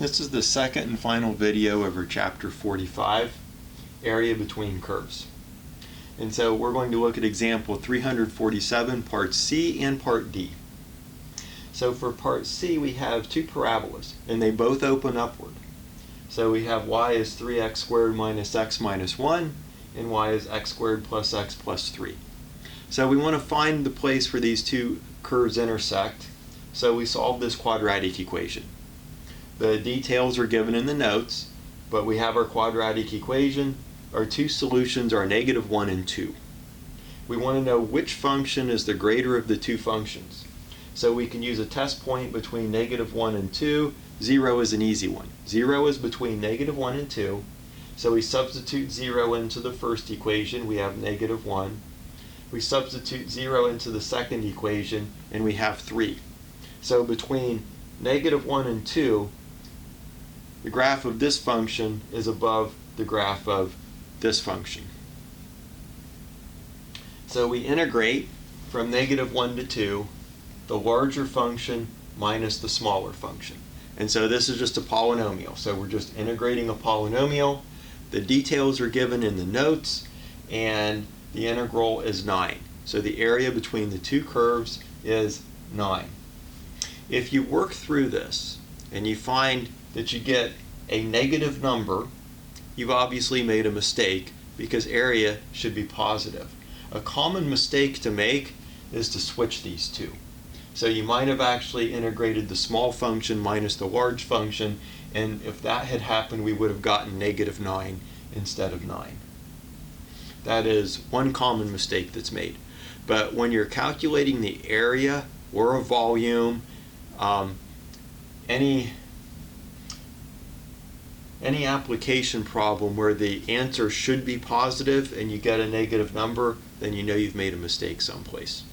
This is the second and final video over chapter 45, area between curves. And so we're going to look at example 347, part C and part D. So for part C we have two parabolas and they both open upward. So we have y is 3x squared minus x minus 1 and y is x squared plus x plus 3. So we want to find the place where these two curves intersect. So we solve this quadratic equation. The details are given in the notes, but we have our quadratic equation. Our two solutions are -1 and 2. We want to know which function is the greater of the two functions. So we can use a test point between -1 and 2. 0 is an easy one. 0 is between -1 and 2. So we substitute 0 into the first equation, we have -1. We substitute 0 into the second equation, and we have 3. So between -1 and 2, the graph of this function is above the graph of this function. So we integrate from -1 to 2, the larger function minus the smaller function. And so this is just a polynomial. So we're just integrating a polynomial. The details are given in the notes, and the integral is 9. So the area between the two curves is 9. If you work through this and you find that you get a negative number, you've obviously made a mistake because area should be positive. A common mistake to make is to switch these two. So you might have actually integrated the small function minus the large function, and if that had happened, we would have gotten -9 instead of 9. That is one common mistake that's made. But when you're calculating the area or a volume, any application problem where the answer should be positive and you get a negative number, then you know you've made a mistake someplace.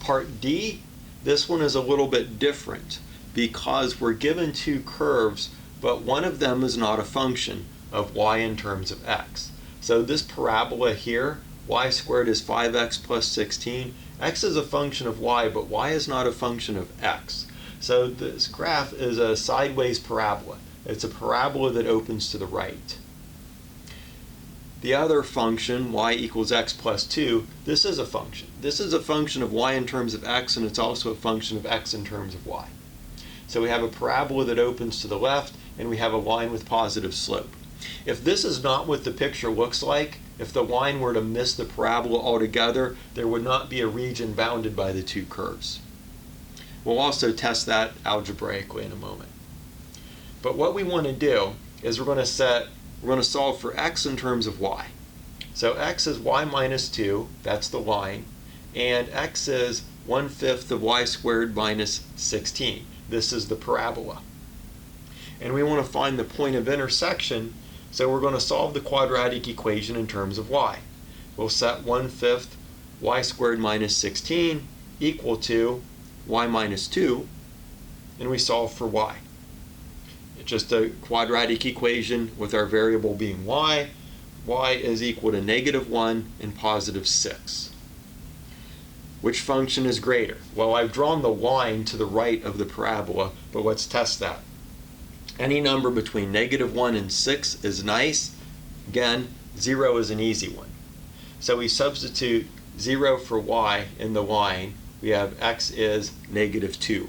Part D, this one is a little bit different because we're given two curves, but one of them is not a function of y in terms of x. So this parabola here, y squared is 5x plus 16. X is a function of y, but y is not a function of x. So this graph is a sideways parabola. It's a parabola that opens to the right. The other function, y equals x plus 2, this is a function. This is a function of y in terms of x, and it's also a function of x in terms of y. So we have a parabola that opens to the left, and we have a line with positive slope. If this is not what the picture looks like, if the line were to miss the parabola altogether, there would not be a region bounded by the two curves. We'll also test that algebraically in a moment. But what we want to do is we're going to solve for x in terms of y. So x is y minus 2, that's the line, and x is 1/5 of y squared minus 16. This is the parabola. And we want to find the point of intersection, so we're going to solve the quadratic equation in terms of y. We'll set 1/5 y squared minus 16 equal to y minus 2, and we solve for y. It's just a quadratic equation with our variable being y. Y is equal to -1 and positive 6. Which function is greater? Well, I've drawn the line to the right of the parabola, but let's test that. Any number between -1 and 6 is nice. Again, 0 is an easy one. So we substitute 0 for y in the line. We have x is -2.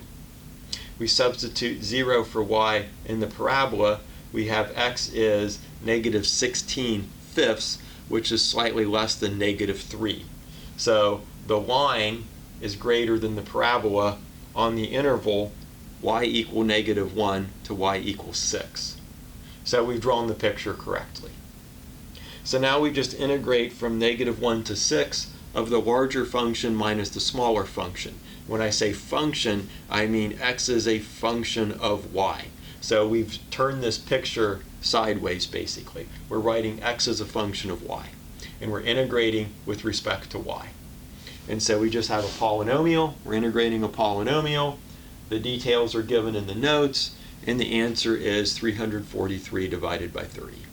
We substitute 0 for y in the parabola. We have x is -16/5, which is slightly less than -3. So the line is greater than the parabola on the interval y equal -1 to y equals 6. So we've drawn the picture correctly. So now we just integrate from -1 to 6 of the larger function minus the smaller function. When I say function, I mean x is a function of y. So we've turned this picture sideways basically. We're writing x as a function of y, and we're integrating with respect to y. And so we just have a polynomial. We're integrating a polynomial. The details are given in the notes, and the answer is 343 divided by 30.